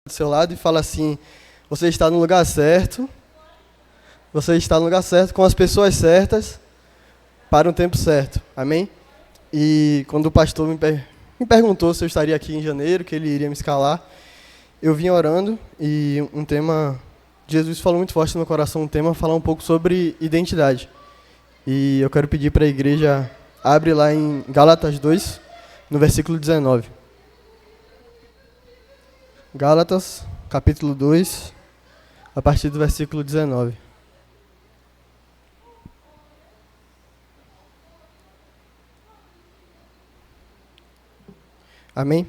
do seu lado e fala assim: você está no lugar certo, você está no lugar certo, com as pessoas certas, para um tempo certo. Amém? E quando o pastor me perguntou se eu estaria aqui em janeiro, que ele iria me escalar, eu vim orando e um tema, Jesus falou muito forte no meu coração, falar um pouco sobre identidade. E eu quero pedir para a igreja, abre lá em Gálatas 2, no versículo 19. Gálatas, capítulo 2, a partir do versículo 19. Amém?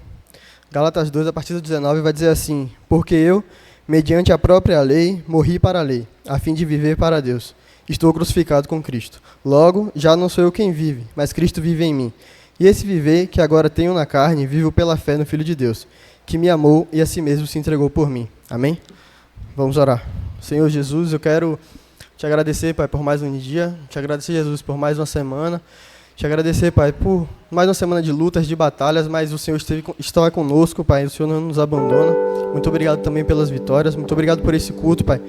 Gálatas 2, a partir do 19, vai dizer assim: porque eu, mediante a própria lei, morri para a lei, a fim de viver para Deus. Estou crucificado com Cristo. Logo, já não sou eu quem vive, mas Cristo vive em mim. E esse viver que agora tenho na carne, vivo pela fé no Filho de Deus, que me amou e a si mesmo se entregou por mim. Amém? Vamos orar. Senhor Jesus, eu quero te agradecer, Pai, por mais um dia. Te agradecer, Jesus, por mais uma semana. Te agradecer, Pai, por mais uma semana de lutas, de batalhas, mas o Senhor está conosco, Pai. O Senhor não nos abandona. Muito obrigado também pelas vitórias. Muito obrigado por esse culto, Pai.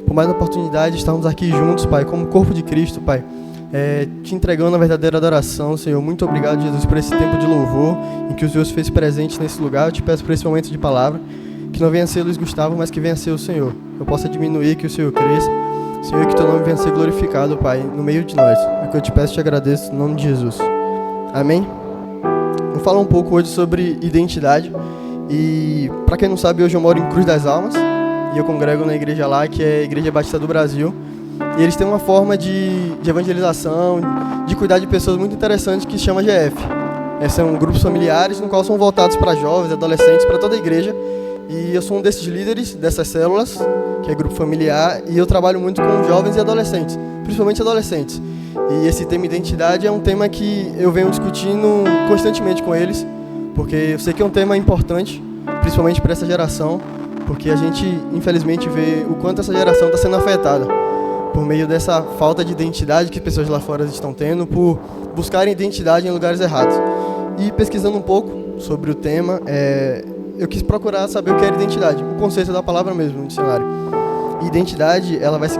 Por mais uma oportunidade de estarmos aqui juntos, Pai, como corpo de Cristo, Pai. Te entregando a verdadeira adoração, Senhor. Muito obrigado, Jesus, por esse tempo de louvor em que o Senhor se fez presente nesse lugar. Eu te peço por esse momento de palavra, que não venha ser Luiz Gustavo, mas que venha ser o Senhor. Eu possa diminuir, que o Senhor cresça. Senhor, que teu nome venha ser glorificado, Pai, no meio de nós. É o que eu te peço e te agradeço, no nome de Jesus. Amém? Vou falar um pouco hoje sobre identidade. E, para quem não sabe, hoje eu moro em Cruz das Almas. E eu congrego na igreja lá, que é a Igreja Batista do Brasil. E eles têm uma forma de evangelização, de cuidar de pessoas muito interessante, que se chama GF. São grupos familiares, no qual são voltados para jovens, adolescentes, para toda a igreja. E eu sou um desses líderes dessas células, que é grupo familiar, e eu trabalho muito com jovens e adolescentes, principalmente adolescentes. E esse tema identidade é um tema que eu venho discutindo constantemente com eles, porque eu sei que é um tema importante, principalmente para essa geração, porque a gente, infelizmente, vê o quanto essa geração está sendo afetada por meio dessa falta de identidade que pessoas lá fora estão tendo, por buscarem identidade em lugares errados. E pesquisando um pouco sobre o tema, eu quis procurar saber o que era identidade, o conceito da palavra mesmo no dicionário. E identidade, ela vai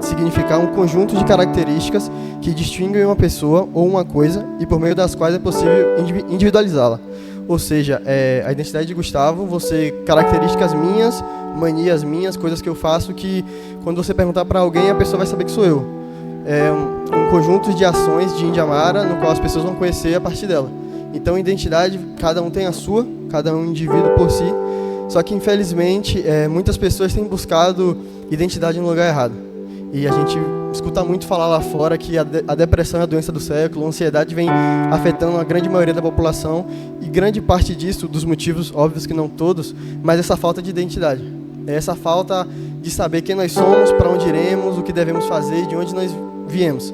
significar um conjunto de características que distinguem uma pessoa ou uma coisa e por meio das quais é possível individualizá-la. Ou seja, a identidade de Gustavo, características minhas, manias minhas, coisas que eu faço que quando você perguntar para alguém, a pessoa vai saber que sou eu. É um conjunto de ações de Indiamara, no qual as pessoas vão conhecer a partir dela. Então, identidade, cada um tem a sua, cada um indivíduo por si. Só que, infelizmente, muitas pessoas têm buscado identidade no lugar errado. E a gente escuta muito falar lá fora que a depressão é a doença do século, a ansiedade vem afetando a grande maioria da população. E grande parte disso, dos motivos, óbvios que não todos, mas essa falta de identidade. É essa falta de saber quem nós somos, para onde iremos, o que devemos fazer, de onde nós viemos.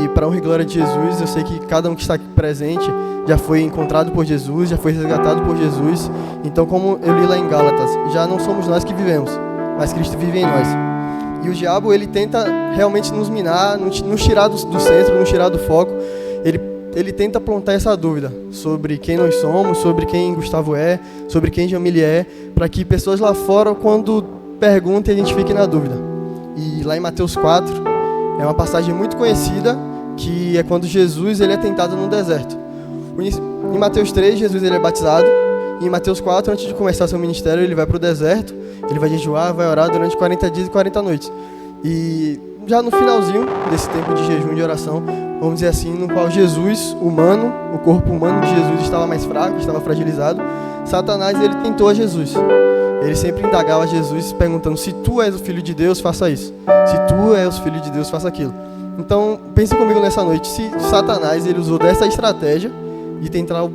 E para honra e glória de Jesus, eu sei que cada um que está aqui presente já foi encontrado por Jesus, já foi resgatado por Jesus. Então, como eu li lá em Gálatas, já não somos nós que vivemos, mas Cristo vive em nós. E o diabo, ele tenta realmente nos minar, nos tirar do centro, nos tirar do foco. Ele tenta plantar essa dúvida sobre quem nós somos, sobre quem Gustavo é, sobre quem Jamile é, para que pessoas lá fora, quando perguntem, a gente fique na dúvida. E lá em Mateus 4, é uma passagem muito conhecida, que é quando Jesus ele é tentado no deserto. Em Mateus 3, Jesus ele é batizado. E em Mateus 4, antes de começar seu ministério, ele vai para o deserto. Ele vai jejuar, vai orar durante 40 dias e 40 noites. E já no finalzinho desse tempo de jejum e de oração, vamos dizer assim, no qual Jesus, humano, o corpo humano de Jesus estava mais fraco, estava fragilizado, Satanás ele tentou a Jesus. Ele sempre indagava a Jesus, perguntando: se tu és o Filho de Deus, faça isso. Se tu és o Filho de Deus, faça aquilo. Então, pense comigo nessa noite, se Satanás ele usou dessa estratégia de tentar o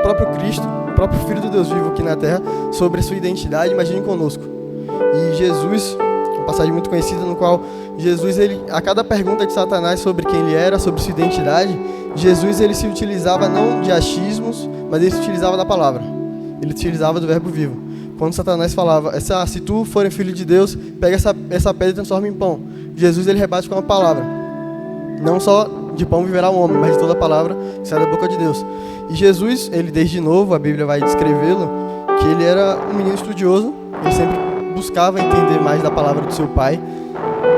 próprio Cristo, o próprio Filho do Deus vivo aqui na Terra, sobre a sua identidade, imagine conosco. E Jesus, uma passagem muito conhecida, no qual Jesus, a cada pergunta de Satanás sobre quem ele era, sobre sua identidade, Jesus ele se utilizava não de achismos, mas ele se utilizava da palavra. Ele utilizava do verbo vivo. Quando Satanás falava: se tu for filho de Deus, pega essa pedra e transforma em pão. Jesus ele rebate com a palavra. Não só de pão viverá o homem, mas de toda a palavra que sai da boca de Deus. E Jesus, ele desde novo, a Bíblia vai descrevê-lo, que ele era um menino estudioso, ele sempre buscava entender mais da palavra do seu pai.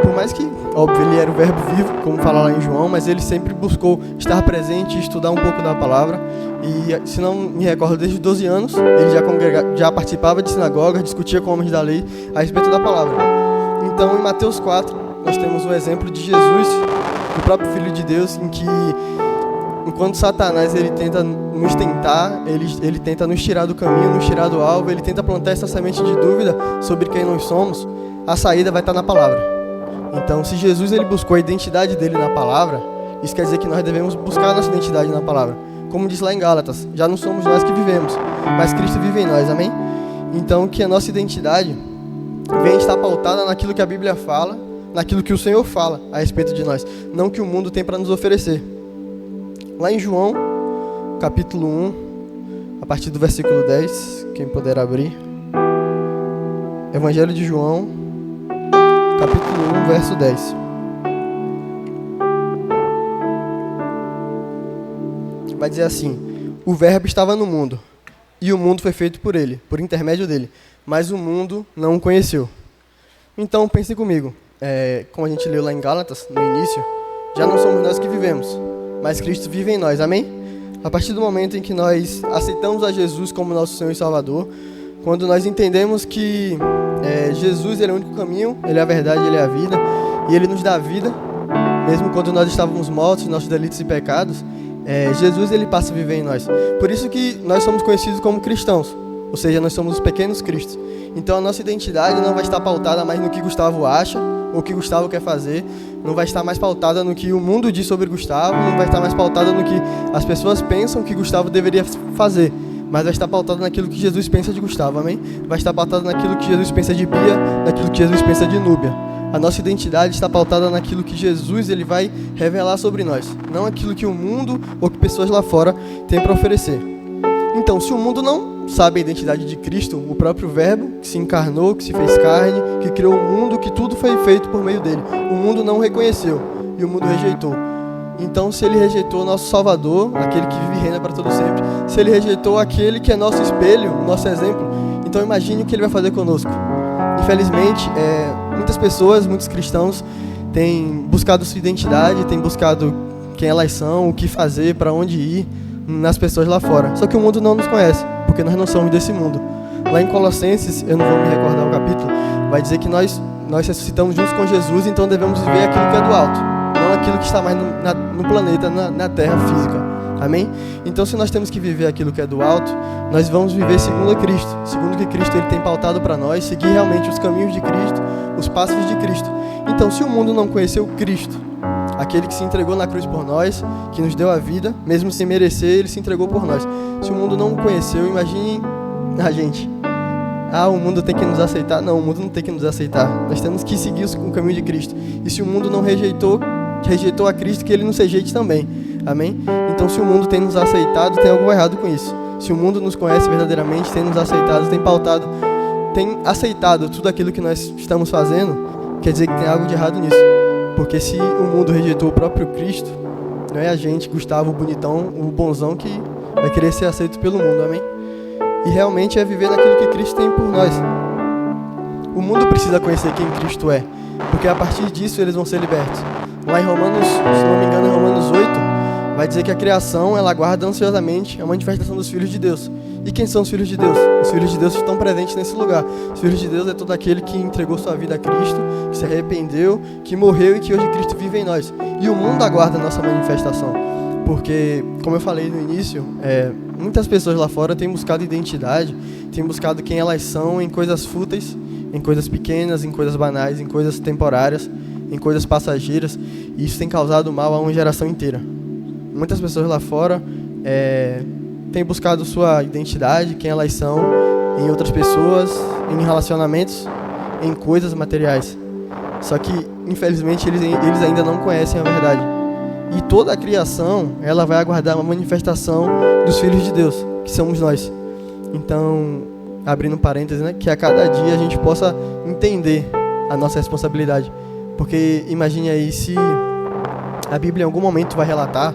Por mais que, óbvio, ele era o verbo vivo, como fala lá em João, mas ele sempre buscou estar presente e estudar um pouco da palavra. E, se não me recordo, desde os 12 anos, ele já participava de sinagoga, discutia com homens da lei a respeito da palavra. Então, em Mateus 4, nós temos o exemplo de Jesus, do próprio Filho de Deus, em que, enquanto Satanás ele tenta nos tentar, ele tenta nos tirar do caminho, nos tirar do alvo, ele tenta plantar essa semente de dúvida sobre quem nós somos, a saída vai estar na palavra. Então, se Jesus ele buscou a identidade dele na palavra, isso quer dizer que nós devemos buscar a nossa identidade na palavra. Como diz lá em Gálatas, já não somos nós que vivemos, mas Cristo vive em nós, amém? Então, que a nossa identidade venha estar pautada naquilo que a Bíblia fala, naquilo que o Senhor fala a respeito de nós, não que o mundo tem para nos oferecer. Lá em João, capítulo 1, a partir do versículo 10, quem puder abrir. Evangelho de João, capítulo 1, verso 10. Vai dizer assim: o verbo estava no mundo, e o mundo foi feito por ele, por intermédio dele, mas o mundo não o conheceu. Então, pense comigo, como a gente leu lá em Gálatas, no início, já não somos nós que vivemos, mas Cristo vive em nós, amém? A partir do momento em que nós aceitamos a Jesus como nosso Senhor e Salvador, quando nós entendemos que Jesus ele é o único caminho, ele é a verdade, ele é a vida, e ele nos dá a vida, mesmo quando nós estávamos mortos, nossos delitos e pecados, Jesus ele passa a viver em nós. Por isso que nós somos conhecidos como cristãos, ou seja, nós somos os pequenos cristos. Então a nossa identidade não vai estar pautada mais no que Gustavo acha, ou o que Gustavo quer fazer, não vai estar mais pautada no que o mundo diz sobre Gustavo, não vai estar mais pautada no que as pessoas pensam que Gustavo deveria fazer, mas vai estar pautada naquilo que Jesus pensa de Gustavo, amém? Vai estar pautada naquilo que Jesus pensa de Bia, naquilo que Jesus pensa de Núbia. A nossa identidade está pautada naquilo que Jesus ele vai revelar sobre nós, não aquilo que o mundo ou que pessoas lá fora têm para oferecer. Então, se o mundo não sabe a identidade de Cristo, o próprio Verbo, que se encarnou, que se fez carne, que criou o mundo, que tudo foi feito por meio dele, o mundo não o reconheceu e o mundo rejeitou. Então, se ele rejeitou o nosso Salvador, aquele que vive e reina para todo sempre, se ele rejeitou aquele que é nosso espelho, nosso exemplo, então imagine o que ele vai fazer conosco. Infelizmente, muitas pessoas, muitos cristãos têm buscado sua identidade, têm buscado quem elas são, o que fazer, para onde ir, nas pessoas lá fora. Só que o mundo não nos conhece, porque nós não somos desse mundo. Lá em Colossenses, eu não vou me recordar o capítulo, vai dizer que nós ressuscitamos juntos com Jesus, então devemos viver aquilo que é do alto, não aquilo que está mais no planeta, na terra física. Amém? Então, se nós temos que viver aquilo que é do alto, nós vamos viver segundo a Cristo, segundo o que Cristo ele tem pautado para nós, seguir realmente os caminhos de Cristo, os passos de Cristo. Então, se o mundo não conheceu Cristo, aquele que se entregou na cruz por nós, que nos deu a vida, mesmo sem merecer, ele se entregou por nós. Se o mundo não o conheceu, imagine a gente. O mundo tem que nos aceitar. Não, o mundo não tem que nos aceitar. Nós temos que seguir o caminho de Cristo. E se o mundo não rejeitou a Cristo, que ele nos rejeite também. Amém? Então, se o mundo tem nos aceitado, tem algo errado com isso. Se o mundo nos conhece verdadeiramente, tem nos aceitado, tem aceitado tudo aquilo que nós estamos fazendo, quer dizer que tem algo de errado nisso. Porque se o mundo rejeitou o próprio Cristo, não é a gente, Gustavo, o bonitão, o bonzão, que vai querer ser aceito pelo mundo, amém? E realmente é viver naquilo que Cristo tem por nós. O mundo precisa conhecer quem Cristo é, porque a partir disso eles vão ser libertos. Lá em Romanos, se não me engano, em Romanos 8, vai dizer que a criação, ela aguarda ansiosamente a manifestação dos filhos de Deus. E quem são os filhos de Deus? Os filhos de Deus estão presentes nesse lugar. Os filhos de Deus é todo aquele que entregou sua vida a Cristo, que se arrependeu, que morreu e que hoje Cristo vive em nós. E o mundo aguarda a nossa manifestação. Porque, como eu falei no início, muitas pessoas lá fora têm buscado identidade, têm buscado quem elas são em coisas fúteis, em coisas pequenas, em coisas banais, em coisas temporárias, em coisas passageiras. E isso tem causado mal a uma geração inteira. Muitas pessoas lá fora têm buscado sua identidade, quem elas são, em outras pessoas, em relacionamentos, em coisas materiais. Só que, infelizmente, eles ainda não conhecem a verdade. E toda a criação, ela vai aguardar uma manifestação dos filhos de Deus, que somos nós. Então, abrindo parênteses, né, que a cada dia a gente possa entender a nossa responsabilidade. Porque imagine aí se a Bíblia em algum momento vai relatar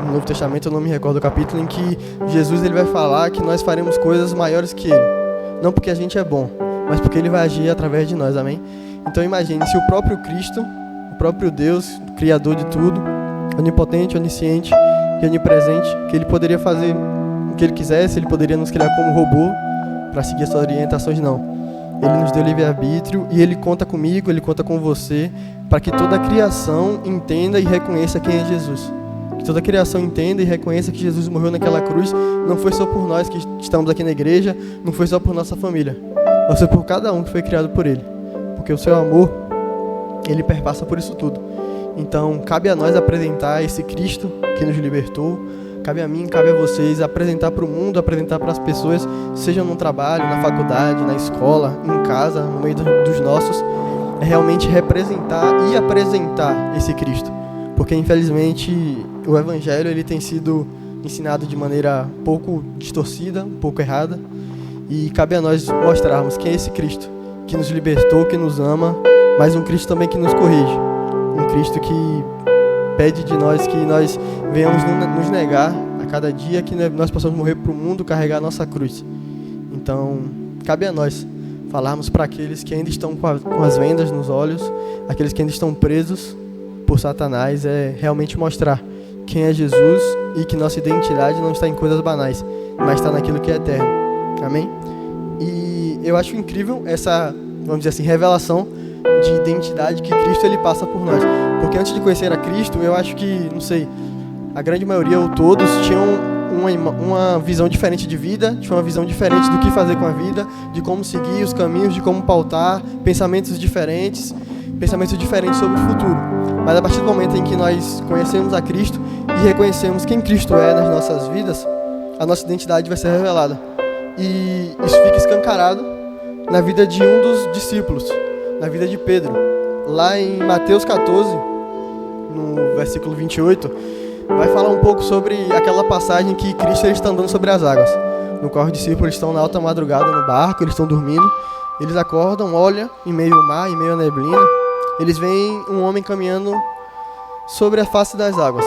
no Novo Testamento, eu não me recordo o capítulo, em que Jesus ele vai falar que nós faremos coisas maiores que ele. Não porque a gente é bom, mas porque ele vai agir através de nós, amém? Então imagine, se o próprio Cristo, o próprio Deus, Criador de tudo, onipotente, onisciente e onipresente, que ele poderia fazer o que ele quisesse, ele poderia nos criar como robô para seguir as suas orientações, não. Ele nos deu livre-arbítrio e ele conta comigo, ele conta com você, para que toda a criação entenda e reconheça quem é Jesus. Que toda a criação entenda e reconheça que Jesus morreu naquela cruz, não foi só por nós que estamos aqui na igreja, não foi só por nossa família, mas foi por cada um que foi criado por ele. Porque o seu amor, ele perpassa por isso tudo. Então, cabe a nós apresentar esse Cristo que nos libertou, cabe a mim, cabe a vocês apresentar para o mundo, apresentar para as pessoas, seja no trabalho, na faculdade, na escola, em casa, no meio dos nossos, é realmente representar e apresentar esse Cristo. Porque, infelizmente, o Evangelho ele tem sido ensinado de maneira um pouco distorcida, um pouco errada, e cabe a nós mostrarmos quem é esse Cristo, que nos libertou, que nos ama, mas um Cristo também que nos corrige, um Cristo que pede de nós que nós venhamos nos negar a cada dia, que nós possamos morrer para o mundo, carregar a nossa cruz. Então, cabe a nós falarmos para aqueles que ainda estão com as vendas nos olhos, aqueles que ainda estão presos por Satanás, é realmente mostrar quem é Jesus e que nossa identidade não está em coisas banais, mas está naquilo que é eterno. Amém? E eu acho incrível essa, vamos dizer assim, revelação de identidade que Cristo ele passa por nós. Porque antes de conhecer a Cristo, eu acho que, não sei, a grande maioria ou todos tinham uma visão diferente de vida, tinham uma visão diferente do que fazer com a vida, de como seguir os caminhos, de como pautar, pensamentos diferentes sobre o futuro. Mas a partir do momento em que nós conhecemos a Cristo e reconhecemos quem Cristo é nas nossas vidas, a nossa identidade vai ser revelada. E isso fica escancarado na vida de um dos discípulos, na vida de Pedro. Lá em Mateus 14, no versículo 28, vai falar um pouco sobre aquela passagem que Cristo ele está andando sobre as águas, no qual os discípulos estão na alta madrugada no barco, eles estão dormindo, eles acordam, olham em meio ao mar, em meio à neblina, eles veem um homem caminhando sobre a face das águas,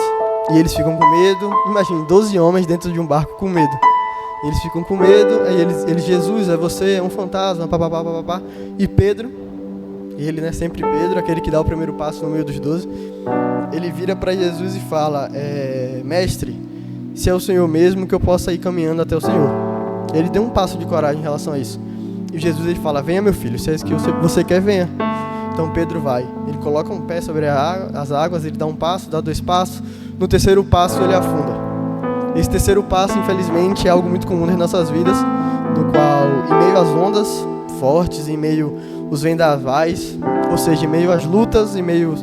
e eles ficam com medo. Imagine, 12 homens dentro de um barco com medo. Eles ficam com medo, aí eles Jesus, é você, é um fantasma, papapá, papapá. E Pedro, ele, né, sempre Pedro, aquele que dá o primeiro passo no meio dos 12, ele vira para Jesus e fala, mestre, se é o Senhor mesmo, que eu possa ir caminhando até o Senhor. Ele deu um passo de coragem em relação a isso. E Jesus ele fala, venha meu filho, se é isso que você quer, venha. Então Pedro vai, ele coloca um pé sobre as águas, ele dá um passo, dá 2 passos, no terceiro passo ele afunda. Esse terceiro passo, infelizmente, é algo muito comum nas nossas vidas, no qual, em meio às ondas fortes, em meio aos vendavais, ou seja, em meio às lutas, em meio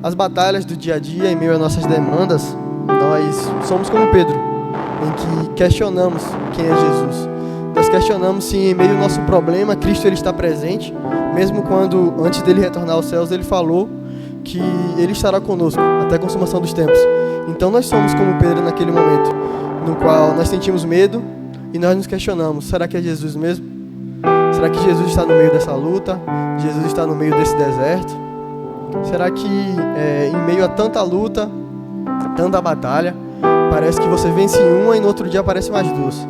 às batalhas do dia a dia, em meio às nossas demandas, nós somos como Pedro, em que questionamos quem é Jesus. Nós questionamos se em meio ao nosso problema, Cristo ele está presente, mesmo quando, antes dele retornar aos céus, ele falou que ele estará conosco até a consumação dos tempos. Então nós somos como Pedro naquele momento, no qual nós sentimos medo e nós nos questionamos, será que é Jesus mesmo? Será que Jesus está no meio dessa luta? Jesus está no meio desse deserto? Será que em meio a tanta luta, tanta batalha, parece que você vence uma e no outro dia aparece mais 2?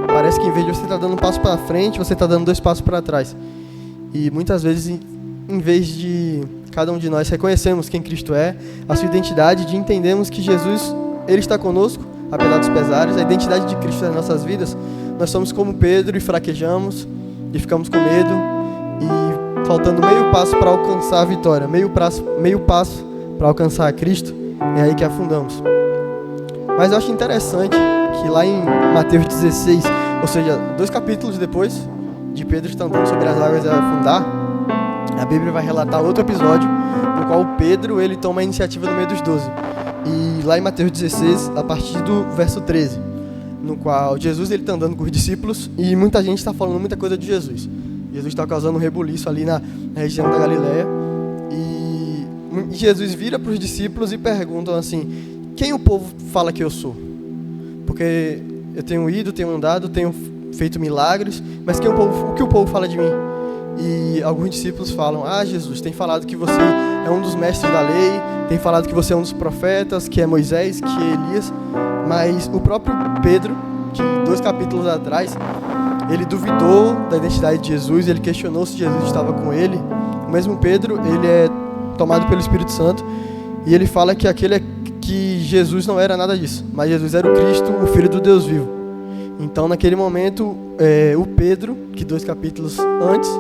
Parece que em vez de você estar dando um passo para frente, você está dando 2 passos para trás. E muitas vezes, em vez de cada um de nós reconhecermos quem Cristo é, a sua identidade, de entendermos que Jesus ele está conosco, apesar dos pesares, a identidade de Cristo nas nossas vidas, nós somos como Pedro e fraquejamos, e ficamos com medo, e faltando meio passo para alcançar a vitória, meio passo para alcançar a Cristo, é aí que afundamos. Mas eu acho interessante que lá em Mateus 16, ou seja, 2 capítulos depois de Pedro estar andando sobre as águas e afundar, a Bíblia vai relatar outro episódio no qual Pedro ele toma a iniciativa no meio dos 12. E lá em Mateus 16, a partir do verso 13, no qual Jesus ele está andando com os discípulos e muita gente está falando muita coisa de Jesus. Jesus está causando um rebuliço ali na região da Galileia. E Jesus vira para os discípulos e perguntam assim, quem o povo fala que eu sou? Porque eu tenho ido, tenho andado, tenho feito milagres, mas o que o povo fala de mim? e alguns discípulos falam: ah, Jesus, tem falado que você é um dos mestres da lei, tem falado que você é um dos profetas, que é Moisés, que é Elias. Mas o próprio Pedro, que 2 capítulos atrás, ele duvidou da identidade de Jesus, ele questionou se Jesus estava com ele. O mesmo Pedro, ele é tomado pelo Espírito Santo, e ele fala que Jesus não era nada disso, mas Jesus era o Cristo, o Filho do Deus vivo. Então, naquele momento, o Pedro, que 2 capítulos antes,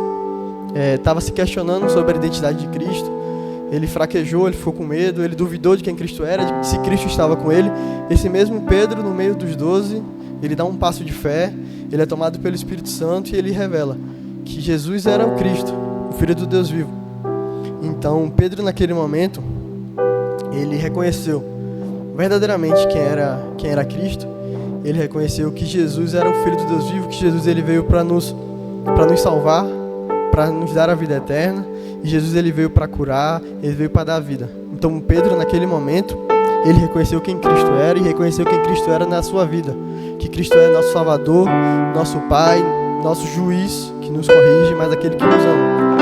estava se questionando sobre a identidade de Cristo. Ele fraquejou, ele ficou com medo, ele duvidou de quem Cristo era, de se Cristo estava com ele. Esse mesmo Pedro, no meio dos 12, ele dá um passo de fé, ele é tomado pelo Espírito Santo e ele revela que Jesus era o Cristo, o Filho do Deus vivo. Então, Pedro, naquele momento, ele reconheceu verdadeiramente quem era Cristo. Ele reconheceu que Jesus era o Filho do Deus vivo, que Jesus ele veio para nos salvar, para nos dar a vida eterna. E Jesus ele veio para curar, ele veio para dar a vida. Então Pedro, naquele momento, ele reconheceu quem Cristo era e reconheceu quem Cristo era na sua vida. Que Cristo é nosso Salvador, nosso Pai, nosso juiz, que nos corrige, mas aquele que nos ama.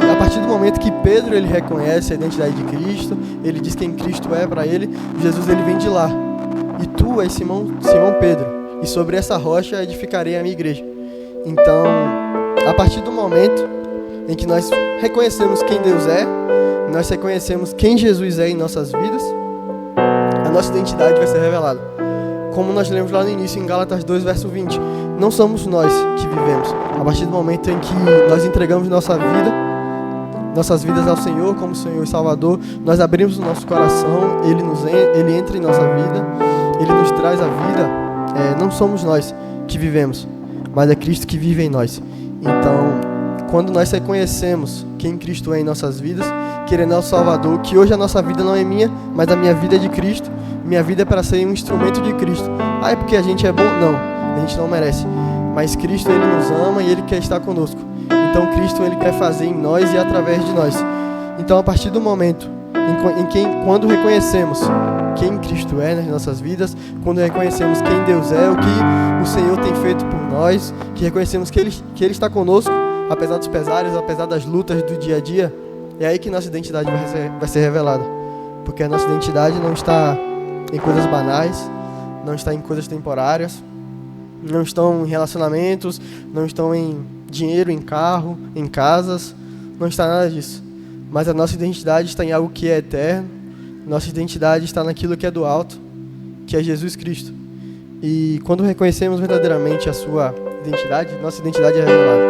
E a partir do momento que Pedro ele reconhece a identidade de Cristo, ele diz quem Cristo é para ele, Jesus ele vem de lá. E tu és Simão Pedro, e sobre essa rocha edificarei a minha igreja. Então, a partir do momento em que nós reconhecemos quem Deus é, nós reconhecemos quem Jesus é em nossas vidas, a nossa identidade vai ser revelada. Como nós lemos lá no início, em Gálatas 2, verso 20, não somos nós que vivemos. A partir do momento em que nós entregamos nossas vidas ao Senhor, como Senhor e Salvador, nós abrimos o nosso coração, Ele entra em nossa vida, Ele nos traz a vida. Não somos nós que vivemos, mas é Cristo que vive em nós. Então, quando nós reconhecemos quem Cristo é em nossas vidas, que Ele é nosso Salvador, que hoje a nossa vida não é minha, mas a minha vida é de Cristo, minha vida é para ser um instrumento de Cristo. É porque a gente é bom? Não, a gente não merece. Mas Cristo, Ele nos ama e Ele quer estar conosco. Então Cristo, Ele quer fazer em nós e através de nós. Então, a partir do momento quando reconhecemos quem Cristo é nas nossas vidas, quando reconhecemos quem Deus é, o que o Senhor tem feito por nós, que reconhecemos que Ele está conosco, apesar dos pesares, apesar das lutas do dia a dia, é aí que nossa identidade vai ser revelada. Porque a nossa identidade não está em coisas banais, não está em coisas temporárias, não estão em relacionamentos, não estão em dinheiro, em carro, em casas, não está nada disso. Mas a nossa identidade está em algo que é eterno, nossa identidade está naquilo que é do alto, que é Jesus Cristo. E quando reconhecemos verdadeiramente a sua identidade, nossa identidade é revelada.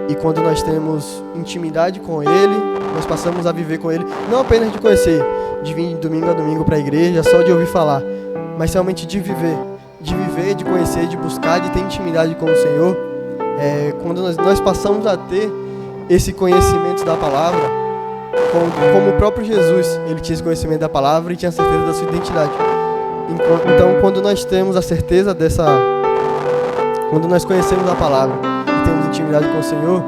E quando nós temos intimidade com Ele, nós passamos a viver com Ele, não apenas de conhecer, de vir de domingo a domingo para a igreja, só de ouvir falar, mas realmente de viver, de conhecer, de buscar, de ter intimidade com o Senhor. Quando nós passamos a ter esse conhecimento da palavra, como o próprio Jesus, ele tinha esse conhecimento da palavra e tinha certeza da sua identidade. Então, quando nós temos a certeza quando nós conhecemos a palavra e temos intimidade com o Senhor,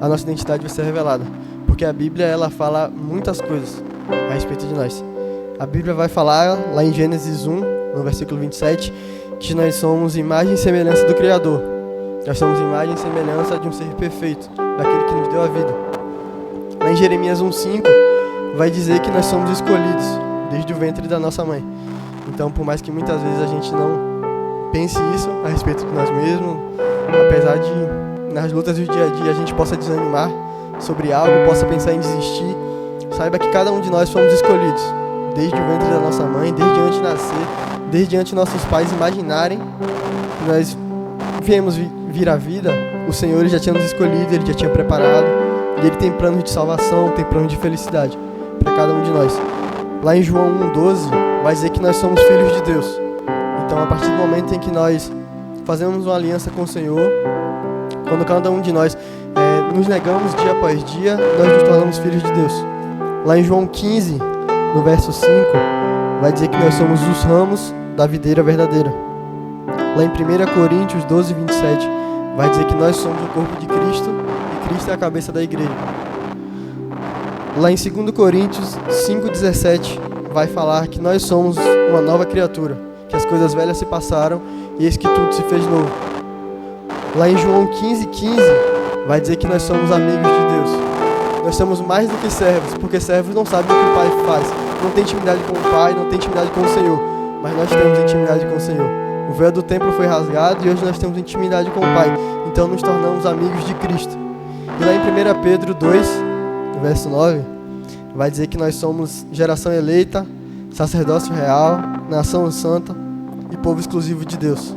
a nossa identidade vai ser revelada. Porque a Bíblia, ela fala muitas coisas a respeito de nós. A Bíblia vai falar, lá em Gênesis 1, no versículo 27, que nós somos imagem e semelhança do Criador. Nós somos imagem e semelhança de um ser perfeito, daquele que nos deu a vida. Lá em Jeremias 1,5, vai dizer que nós somos escolhidos desde o ventre da nossa mãe. Então, por mais que muitas vezes a gente não pense isso a respeito de nós mesmos, apesar de nas lutas do dia a dia a gente possa desanimar sobre algo, possa pensar em desistir, saiba que cada um de nós fomos escolhidos desde o ventre da nossa mãe, desde antes de nascer, desde antes de nossos pais imaginarem que nós viemos vir à vida. O Senhor ele já tinha nos escolhido, Ele já tinha preparado, e Ele tem planos de salvação, tem planos de felicidade para cada um de nós. Lá em João 1,12 vai dizer que nós somos filhos de Deus. Então, a partir do momento em que nós fazemos uma aliança com o Senhor, quando cada um de nós nos negamos dia após dia, nós nos tornamos filhos de Deus. Lá em João 15, no verso 5, vai dizer que nós somos os ramos da videira verdadeira. Lá em 1 Coríntios 12, 27, vai dizer que nós somos o corpo de Cristo e Cristo é a cabeça da igreja. Lá em 2 Coríntios 5, 17, vai falar que nós somos uma nova criatura, que as coisas velhas se passaram e eis que tudo se fez novo. Lá em João 15, 15, vai dizer que nós somos amigos de Deus. Nós somos mais do que servos, porque servos não sabem o que o Pai faz. Não tem intimidade com o Pai, não tem intimidade com o Senhor. Mas nós temos intimidade com o Senhor. O véu do templo foi rasgado e hoje nós temos intimidade com o Pai. Então nos tornamos amigos de Cristo. E lá em 1 Pedro 2, no verso 9, vai dizer que nós somos geração eleita, sacerdócio real, nação santa e povo exclusivo de Deus.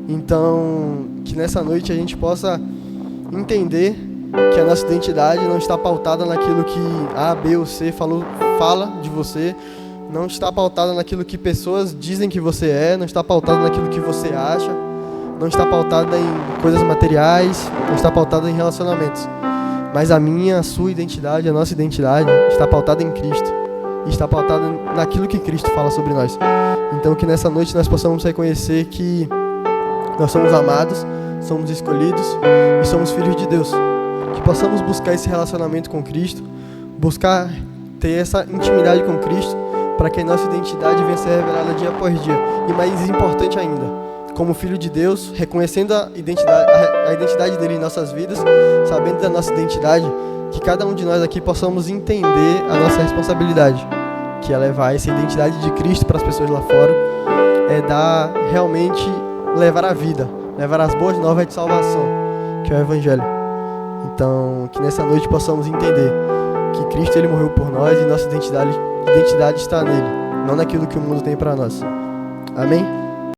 Então, que nessa noite a gente possa entender que a nossa identidade não está pautada naquilo que A, B ou C fala de você, não está pautada naquilo que pessoas dizem que você é, não está pautada naquilo que você acha, não está pautada em coisas materiais, não está pautada em relacionamentos. Mas a minha, a sua identidade, a nossa identidade está pautada em Cristo e está pautada naquilo que Cristo fala sobre nós. Então que nessa noite nós possamos reconhecer que nós somos amados, somos escolhidos e somos filhos de Deus. Que possamos buscar esse relacionamento com Cristo, buscar ter essa intimidade com Cristo, para que a nossa identidade venha a ser revelada dia após dia. E mais importante ainda, como filho de Deus, reconhecendo a identidade dele em nossas vidas, sabendo da nossa identidade, que cada um de nós aqui possamos entender a nossa responsabilidade, que é levar essa identidade de Cristo para as pessoas lá fora, realmente levar a vida, levar as boas novas de salvação, que é o Evangelho. Então, que nessa noite possamos entender que Cristo ele morreu por nós e nossa identidade está nele, não naquilo que o mundo tem para nós. Amém?